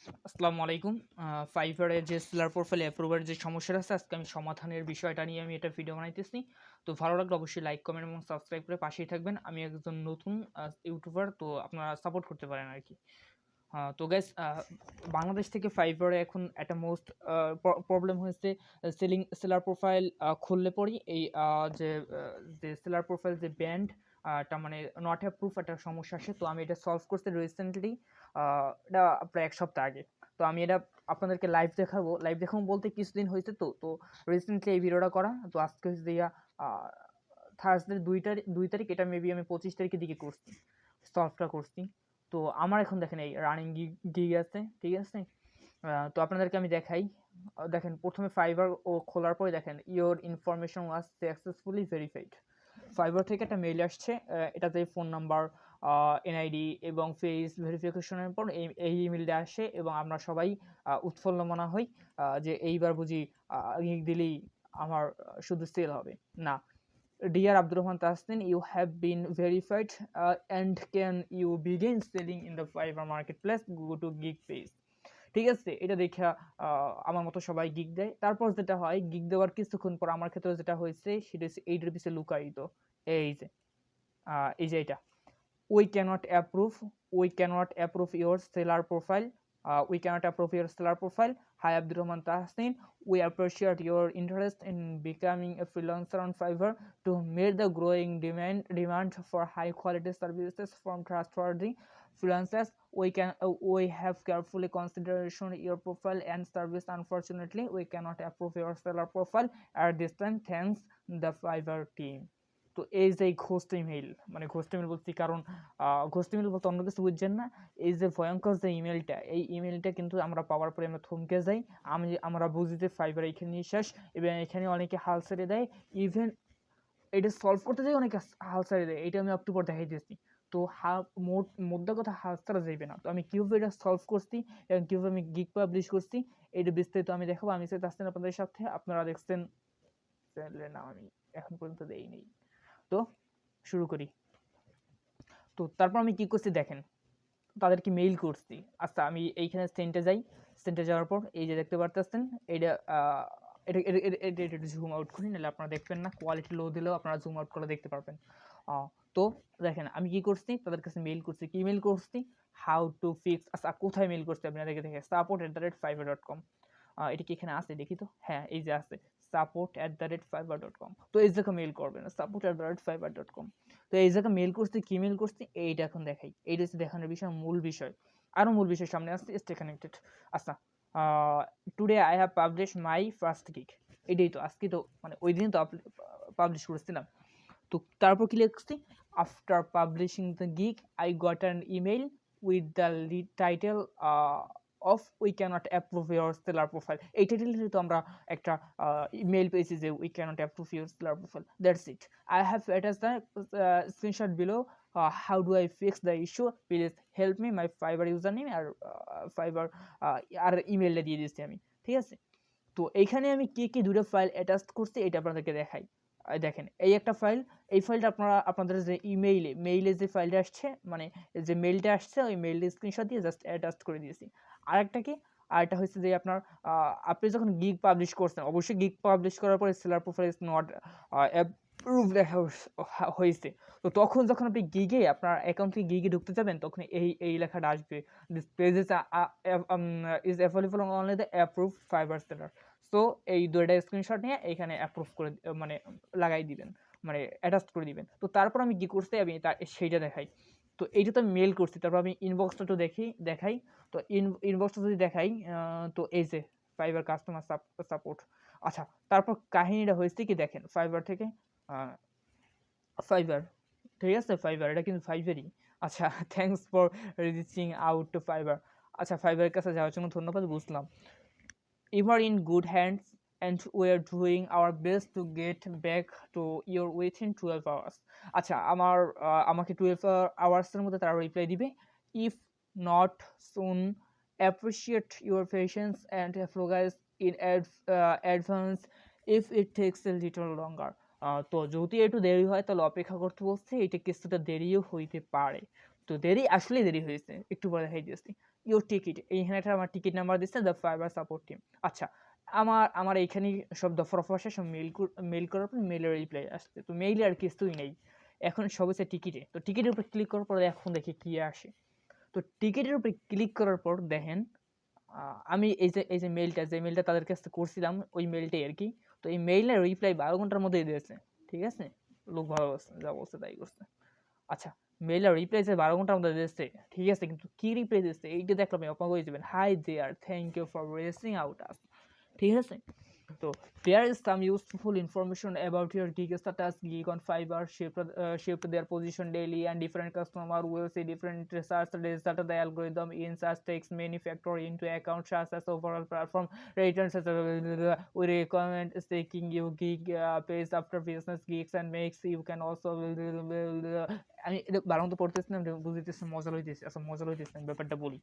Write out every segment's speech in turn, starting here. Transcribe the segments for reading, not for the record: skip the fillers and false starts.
আসসালামু আলাইকুম। ফাইবারের যে সেলার প্রোফাইল অ্যাপ্রুভার যে সমস্যাটা আছে আজকে আমি সমাধানের বিষয়টা নিয়ে আমি এটা ভিডিও বানাইতেছি। তো ভালো লাগলে অবশ্যই লাইক, কমেন্ট এবং সাবস্ক্রাইব করে পাশেই থাকবেন। আমি একজন নতুন ইউটিউবার, তো আপনারা সাপোর্ট করতে পারেন আরকি। তো গাইস, বাংলাদেশ থেকে ফাইবারে এখন একটা মোস্ট প্রবলেম হয়েছে। সেলার প্রোফাইল খুললে পরই এই যে সেলার প্রোফাইল যে ব্যান্ড টা মানে নট অ্যাপ্রুভ একটা সমস্যা আসে। তো আমি এটা সলভ করছি রিসেন্টলি, এটা প্রায় ১ সপ্তাহ আগে। তো আমি এটা আপনাদেরকে লাইভ দেখাবো বলতে কিছুদিন হয়েছে। তো রিসেন্টলি এই ভিডিওটা করা। তো আজকে হচ্ছে দিয়া আ থার্সডে ২ তারিখ, এটা মেবি আমি ২৫ তারিখের দিকে করছি। সলভটা করছি। তো আমার এখন দেখেন এই রানিং গিগ আছে, ঠিক আছে? তো আপনাদেরকে আমি দেখাই। দেখেন ১ম এ ফাইবার খোলার পরে দেখেন your information was successfully verified. Fibre থেকে একটা মেইল আসছে, এটাতে ফোন নাম্বার, এনআইডি এবং ফেস ভেরিফিকেশনের পর এই ইমেইলটা আসে এবং আমরা সবাই উৎফুল্লমনা হই যে এইবার বুঝি গিগ দিলেই আমার শুধু সেল হবে। না। Dear Abdurrahman Tasnin, you have been verified, and can you begin selling in the Fiverr marketplace? Go to gig page. ঠিক আছে? এটা দেইখা আমার মতো সবাই গিগ দেয়। তারপর যেটা হয়, গিগ দেওয়ার কিছুক্ষণ পর আমার ক্ষেত্রে যেটা হয়েছে সেটা হচ্ছে এইটার পিছে লুকায়িত। এই যে এই যে এটা। We cannot approve your seller profile. We cannot approve your seller profile. Hi Abdurrahman Tahsin, we appreciate your interest in becoming a freelancer on Fiverr to meet the growing demand for high quality services from trustworthy freelancers. We have carefully consideration your profile and service. Unfortunately, we cannot approve your seller profile at this time. Thanks the Fiverr team. তো এই যে ghost email, মানে ghost email বলছি কারণ ghost email বলতে অন্য কিছু বুঝছেন না। এই যে ভয়ঙ্কর যে ইমেইলটা, এই ইমেইলটা কিন্তু আমরা পাওয়ার পরে আমরা থমকে যাই। আমরা বুঝি যে ফাইবার এখানেই শেষ এবং এখানে অনেকে হাল ছেড়ে দেয়। ইভেন এটা সলভ করতে যাই অনেকে হাল ছেড়ে দেয়। এটা আমি একটু পর দেখাই দিয়েছি। তো মোদ্দা কথা হাল ছাড়া যাইবে না। তো আমি কিভাবে এটা সলভ করছি এবং কিভাবে আমি গিগ পাবলিশ করছি এটা বিস্তারিত আমি দেখাবো। আমি সাইদ হাসান আপনাদের সাথে। আপনারা দেখছেন চ্যানেলের নাম আমি এখন পর্যন্ত দেইনি। তো শুরু করি। তো তারপর আমি কি করছি দেখেন, তাদেরকে মেইল করছি। আচ্ছা আমি এইখানে সেন্টে যাই। সেন্টে যাওয়ার পর এই যে দেখতে পারতেছেন এইটা, এটা একটু জুম আউট করি, নাহলে আপনারা দেখবেন না। কোয়ালিটি লো দিলেও আপনারা জুম আউট করে দেখতে পারবেন। তো দেখেন আমি কি করছি, তাদের কাছে মেইল করছি। কি মেইল করছি? হাউ টু ফিক্স, আচ্ছা কোথায় মেইল করছি আপনাদেরকে দেখে, support@fiverr.com। এটা কি এখানে আছে দেখি তো? হ্যাঁ, এই যে আছে support@fiverr.com। তো এই জায়গায় মেইল করবেন support@fiverr.com। তো এই জায়গায় মেইল করছি, কি মেইল করছি এইটা এখন দেখাই। এইটা হচ্ছে দেখানোর বিষয়, মূল বিষয়। আরো মূল বিষয় সামনে আসছে, স্টে কানেক্টেড। আচ্ছা, today I have publish my first gig. এটাই তো আজকে তো মানে ওই দিন তো পাবলিশ করেছিলাম। তো তারপর কি লিখছি, after publishing the gig I got an email with the lead title of we can't approve your seller profile. এই টাইটেলে তো আমরা একটা ইমেইল পেয়েছি যে we can't approve your seller profile, that's it. I have attach the screenshot below. How do I fix the issue, please help me. My Fiverr user name আর Fiverr আর ইমেইলটা দিয়ে দিচ্ছি আমি, ঠিক আছে? তো এইখানে আমি কি দুটো ফাইল অ্যাটাচ করছি এটা আপনাদেরকে দেখাই। দেখেন এই একটা ফাইল, এই ফাইলটা আপনাদের যে মেইলে যে ফাইলটা আসছে, মানে যে মেইলটা আসছে ওই মেইলটা স্ক্রিনশট দিয়ে জাস্ট অ্যাটাচ করে দিয়েছি। আরেকটা কি, আরেকটা হচ্ছে যে আপনার আপনি যখন গিগ পাবলিশ করছেন, অবশ্যই গিগ পাবলিশ করার পরে seller profile is not approve লেখা হয়েছে। তো তখন যখন আপনি গিগে আপনার অ্যাকাউন্ট থেকে গিগে ঢুকতে যাবেন তখন এই লেখাটা আসবে, this page is available only the approve fibre seller. So এই দুইটা স্ক্রিনশট নিয়ে এখানে অ্যাপ্রুভ করে মানে লাগাই দিবেন, মানে অ্যাটাচ করে দিবেন। তো তারপর আমি কি করছি আমি সেইটা দেখাই। তো এইটা তো আমি মেল করছি, তারপর আমি ইনবক্সটা একটু দেখাই। তো ইনবক্সটা যদি দেখাই, তো এই যে ফাইবার কাস্টমার সাপোর্ট। আচ্ছা, তারপর কাহিনীটা হয়েছে কি দেখেন, ফাইবার থেকে ফাইবার, ঠিক আছে? ফাইবার এটা কিন্তু ফাইবারই। আচ্ছা, thanks for reaching out to fibre. আচ্ছা, ফাইবারের কাছে যাওয়ার জন্য ধন্যবাদ, বুঝলাম। You are in good hands and we are doing our best to get back to you within 12 hours. আচ্ছা, আমাকে 12 hours এর মধ্যে তারা রিপ্লাই দিবে। If not soon, appreciate your patience and apologize in advance if it takes a little longer. তো যদি একটু দেরি হয় তাহলে অপেক্ষা করতে বলছে, এটা কিছুটা দেরিও হইতে পারে। তো দেরি আসলেই দেরি হয়েছে, একটু পরে দেখাই দিয়েছি। ইউর টিকিট, এইখানে একটা আমার টিকিট নাম্বার দিচ্ছে দ্য ফাইবার সাপোর্ট টিম। আচ্ছা, আমার এইখানেই সব দফা রফা আসে, সব মেইল করার পর মেইলের রিপ্লাই আসছে। তো মেইলে আর কিছুই নেই, এখন সব হচ্ছে টিকিটে। তো টিকিটের উপর ক্লিক করার পর এখন দেখি কি আসে। তো টিকিটের উপরে ক্লিক করার পর দেখেন আমি এই যে মেইলটা তাদের কাছে করছিলাম ওই মেইলটাই আর কি। তো এই মেইলের রিপ্লাই 12 ঘন্টার মধ্যেই দিয়েছে, ঠিক আছে? লোক ভালো আছে, যা বলছে তাই করছে। আচ্ছা, মেইলের রিপ্লাই যে 12 ঘন্টার মধ্যে দিয়েছে, ঠিক আছে, কিন্তু কি রিপ্লাই দিয়েছে এইটা দেখলে আপনি অবাক হয়ে যাবেন। Hi there, thank you for reaching out us, ঠিক আছে? So there is some useful information about your gig status. Gig on Fiverr shift their position daily, and different customer will see different search result. The algorithm in search takes many factors into account, such as overall platform returns. We recommend taking your gig page after business gigs and makes you can also আমি ভালো মতো পড়তেছি না, বুঝতেছি, মজা লইতেছি। আচ্ছা, মজা লইতেছি, আমি ব্যাপারটা বলি।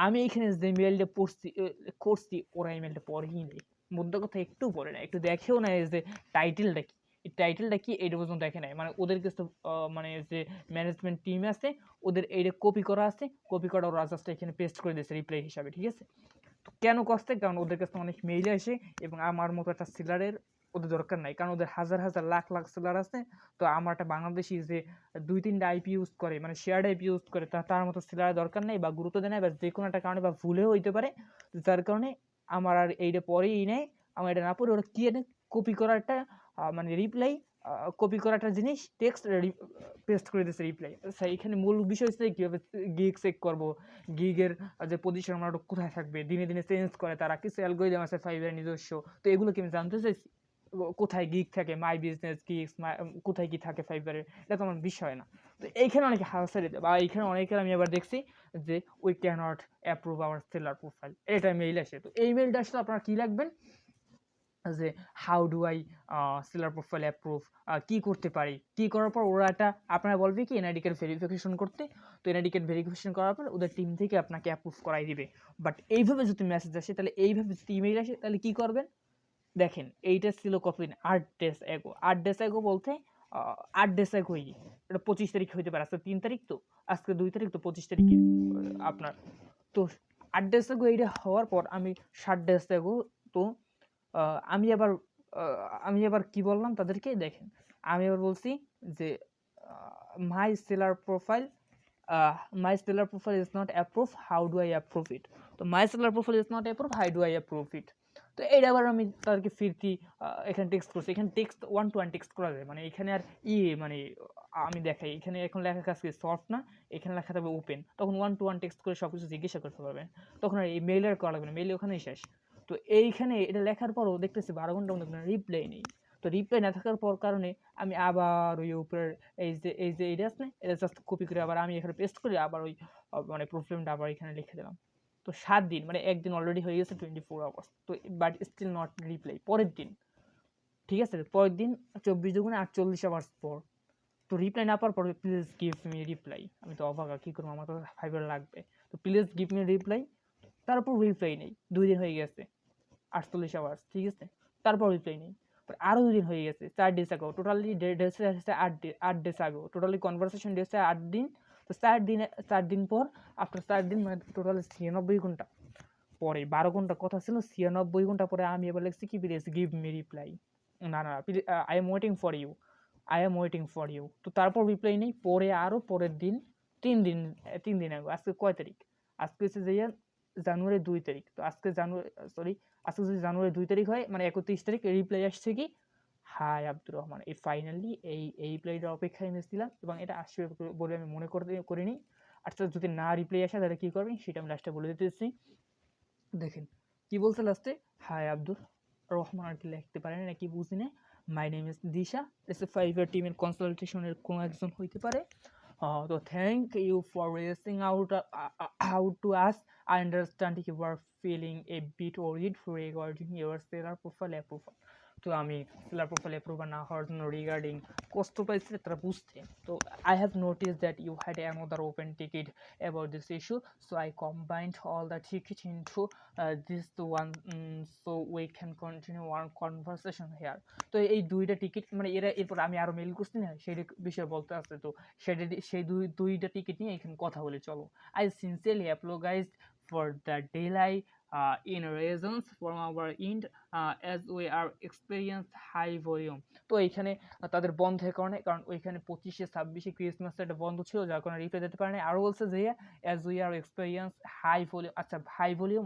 আমি এখানে যে মেইলটা পড়ছি করছি, ওরা ইমেলটা পড়েই নেই, মুদ্রা কথা একটু পড়ে না, একটু দেখেও না যে টাইটেলটা কি, এই টাইটেলটা কি এইটা পর্যন্ত দেখে নাই। মানে ওদের কাছে মানে যে ম্যানেজমেন্ট টিম আছে ওদের এইটা কপি করা আছে, কপি করা ওরা জাস্ট এখানে পেস্ট করে দিয়েছে রিপ্লাই হিসাবে, ঠিক আছে? তো কেন করছে? কারণ ওদের কাছে অনেক মেইল আসে এবং আমার মতো একটা সেলারের ওদের দরকার নাই, কারণ ওদের হাজার হাজার লাখ লাখ সেলার আছে। তো আমার একটা বাংলাদেশি যে 2-3টা আইপি ইউজ করে, মানে শেয়ার্ড আইপি ইউজ করে, তার মতো সেলারের দরকার নেই বা গুরুত্ব দেয় না, বা যে কোনো একটা কারণে বা ভুলেও হইতে পারে, যার কারণে আমার আর এইটা পরেই নেয়। আমার এটা না পড়ে ওরা কি এনে কপি করা একটা মানে রিপ্লাই, কপি করা একটা জিনিস টেক্সট পেস্ট করে দিচ্ছে রিপ্লাই। আচ্ছা, এখানে মূল বিষয় হচ্ছে কীভাবে গিগ চেক করবো, গিগের যে পজিশন আমরা কোথায় থাকবে, দিনে দিনে চেঞ্জ করে তারা, কিছু অ্যালগরিদম আছে ফাইভের নিজস্ব। তো এগুলো কি আমি জানতে চাইছি, কোথায় গিগ থাকে, মাই বিজনেস গিগস, কোথায় কি থাকে ফাইবারে, এটা তো আমার বিষয় না। তো এইখানে অনেকে হাসারি দেয়, বা এইখানে অনেকের আমি আবার দেখছি যে we can't approve our seller profile, এটা মেইল আসে। তো এই মেইলটা আসলে আপনারা কী লাগবেন যে how do I seller profile approve, কী করতে পারি, কী করার পর ওরা একটা আপনারা বলবে কি এনআইডি কার্ড ভেরিফিকেশন করতে। তো এনআইডি কার্ড ভেরিফিকেশন করার পর ওদের টিম থেকে আপনাকে অ্যাপ্রুভ করাই দিবে। বাট এইভাবে যদি মেসেজ আসে, তাহলে এইভাবে যদি ইমেইল আসে, তাহলে কী করবেন দেখেন। এইটা ছিল কতদিন, 8 ডেজ এগো। 8 ডেজ এগো বলতে 8 ডেজ এগোই, এটা 25 তারিখ হইতে পারে, আজকে 3 তারিখ, তো আজকে 2 তারিখ, তো 25 তারিখে আপনার। তো 8 ডেজ এগো এইটা হওয়ার পর আমি 7 ডেজ এগো, তো আমি আবার কি বললাম তাদেরকে দেখেন, আমি আবার বলছি যে my seller profile is not approve, how do I approve it. তো my seller profile is not approve, how do I approve it. তো এইটা আবার আমি তাদেরকে ফিরতি এখানে টেক্সট করছি। এখানে টেক্সট 1 to 1 টেক্সট করা যায়, মানে এখানে আর মানে আমি দেখাই, এখানে এখন লেখা কাছে সফট না, এখানে লেখা থাকবে ওপেন, তখন 1 to 1 টেক্সট করে সব কিছু জিজ্ঞাসা করতে পারবেন, তখন আর এই মেইলের করা লাগবে না, মেইল ওখানেই শেষ। তো এইখানে এটা লেখার পরও দেখতেছি 12 ঘন্টার মধ্যে কোনো রিপ্লাই নেই। তো রিপ্লাই না থাকার পর কারণে আমি আবার ওই উপরের এই যে এটা আছে না, এটা জাস্ট কপি করে আবার আমি এখানে পেস্ট করে আবার ওই মানে প্রবলেমটা আবার এখানে লিখে দিলাম। তো 7 দিন, মানে একদিন অলরেডি হয়ে গেছে, 24 আওয়ার্স, তো বাট স্টিল নট রিপ্লাই। পরের দিন, ঠিক আছে, পরের দিন 24 দুগুণে 48 আওয়ার্স পর, তো রিপ্লাই না পাওয়ার পরে প্লিজ গিভ মি রিপ্লাই। আমি তো অবাক, কী করবো, আমার তো ফাইবার লাগবে। তো প্লিজ গিভ মি রিপ্লাই, তারপর রিপ্লাই নেই। 2 দিন হয়ে গেছে, 48 আওয়ার্স, ঠিক আছে, তারপর রিপ্লাই নেই। আরও 2 দিন হয়ে গেছে, 4 ডেজ আগো, টোটালি ডেজ আসছে 8 ডেজ আগো, টোটালি কনভারসেশন ডেজ 8 দিন। তো 4 দিন পর, আফটার 4 দিন মানে টোটালি 96 ঘন্টা পরে, 12 ঘন্টা কথা ছিল, 96 ঘন্টা পরে আমি এবার লিখছি কি, প্লিজ গিভ মি রিপ্লাই। না না, I am waiting for you, I am waiting for you. তো তারপর রিপ্লাই নেই। পরে আরও পরের দিন, 3 দিন আগে, আজকে কয় তারিখ, আজকে হচ্ছে যে জানুয়ারি 2 তারিখ। তো আজকে আজকে যদি জানুয়ারি 2 তারিখ হয়, মানে 31 তারিখ রিপ্লাই আসছে কি, হাই আব্দুর রহমান। এই ফাইনালি এই রিপ্লাইটার অপেক্ষায় নিয়েছিলাম এবং এটা আসবে বলে আমি মনে করিনি। আচ্ছা, যদি না রিপ্লাই আসে তাহলে কী করবেন সেটা আমি লাস্টে বলে দিতেছি। দেখেন কি বলছে লাস্টে, হাই আব্দুর রহমান, আর কি লিখতে পারেন নাকি বুঝি না। মাই নেম ইজ দিশা, এসে ফাইবার টিমের কনসালটেশনের কোনো একজন হইতে পারে। তো thank you for reaching out to us. I understand you are feeling a bit worried regarding your seller profile approval. তো আমি সেলার প্রোফাইল অ্যাপ্রুভাল না হওয়ার জন্য রিগার্ডিং কষ্ট পাইছি তারা বুঝতে। তো I have notice that you had another open ticket about this issue, so I combined all the ticket into this one, so we can continue our conversation here. তো এই 2টা টিকিট মানে এরপর আমি আরও মেইল করছি না, সেই বিষয়ে বলতে আসছে। তো সেই 2টা টিকিট নিয়ে এখানে কথা বলে চলো। I sincerely apologize for the delay in reasons from our end as we are experience high volume. তো এইখানে তাদের বন্ধের কারণে, কারণ ওইখানে 25-26 ক্রিসমাসে একটা বন্ধ ছিল, যার কারণে রিপ্লাই দিতে পারে না। আরও বলছে যে as we are experience high volume, আচ্ছা হাই ভলিউম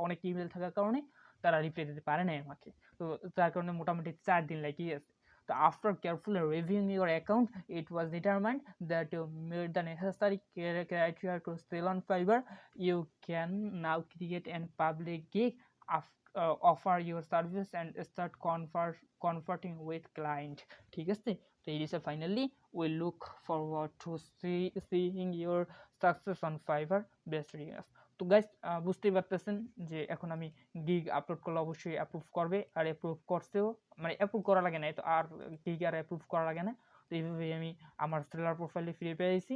অনেক ইমেল থাকার কারণে তারা রিপ্লাই দিতে পারে না আমাকে, তো যার কারণে মোটামুটি 4 দিন লেগে গেছে। So after carefully reviewing your account, it was determined that you meet the necessary criteria to sell on Fiverr. You can now create a public gig, offer your service and start converting with client. ঠিক আছে, তো it is finally we look forward to seeing your success on Fiverr. Best regards. তো guys বুঝতেই পারতেছেন যে এখন আমি gig upload করলে অবশ্যই অ্যাপ্রুভ করবে, আর অ্যাপ্রুভ করছেও, মানে অ্যাপ্রুভ করা লাগে না, তো আর গিগ আর অ্যাপ্রুভ করা লাগে না। তো এইভাবেই আমি আমার সেলার প্রোফাইলে ফিরে পেয়েছি।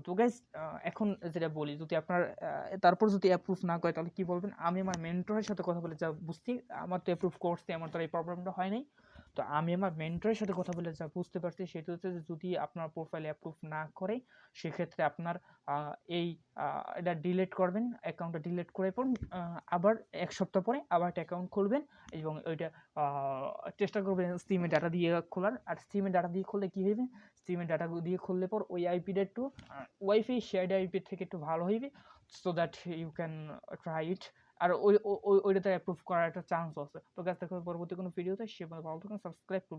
তো গাইস এখন যেটা বলি, যদি আপনার তারপর যদি অ্যাপ্রুভ না করে তাহলে কি বলবেন? আমি আমার মেন্টরের সাথে কথা বলে যা বুঝছি, আমার তো অ্যাপ্রুভ করছে, আমার তো এই প্রবলেমটা হয় নাই। তো আমি আমার মেন্টরের সাথে কথা বলে যা বুঝতে পারছি সেটা হচ্ছে যে যদি আপনার প্রোফাইল অ্যাপ্রুভ না করে সেক্ষেত্রে আপনার এই এটা ডিলিট করবেন, অ্যাকাউন্টটা ডিলিট করে পর আবার 1 সপ্তাহ পরে আবার একটা অ্যাকাউন্ট খুলবেন এবং ওইটা চেষ্টা করবেন স্টিমের ডাটা দিয়ে খোলার। আর স্টিমের ডাটা দিয়ে খুললে কী হইবে, স্টিমের ডাটা দিয়ে খুললে পর ওই আইপিটা একটু ওয়াইফাই শেয়ার্ড আইপি থেকে একটু ভালো হইবে, so that you can try it. আর ওইটাতে অ্যাপ্রুভ করার একটা চান্স আছে। তো গাছ দেখা পরবর্তী কোনো ভিডিওতে, সে ভালো থাকুন, সাবস্ক্রাইব করুন।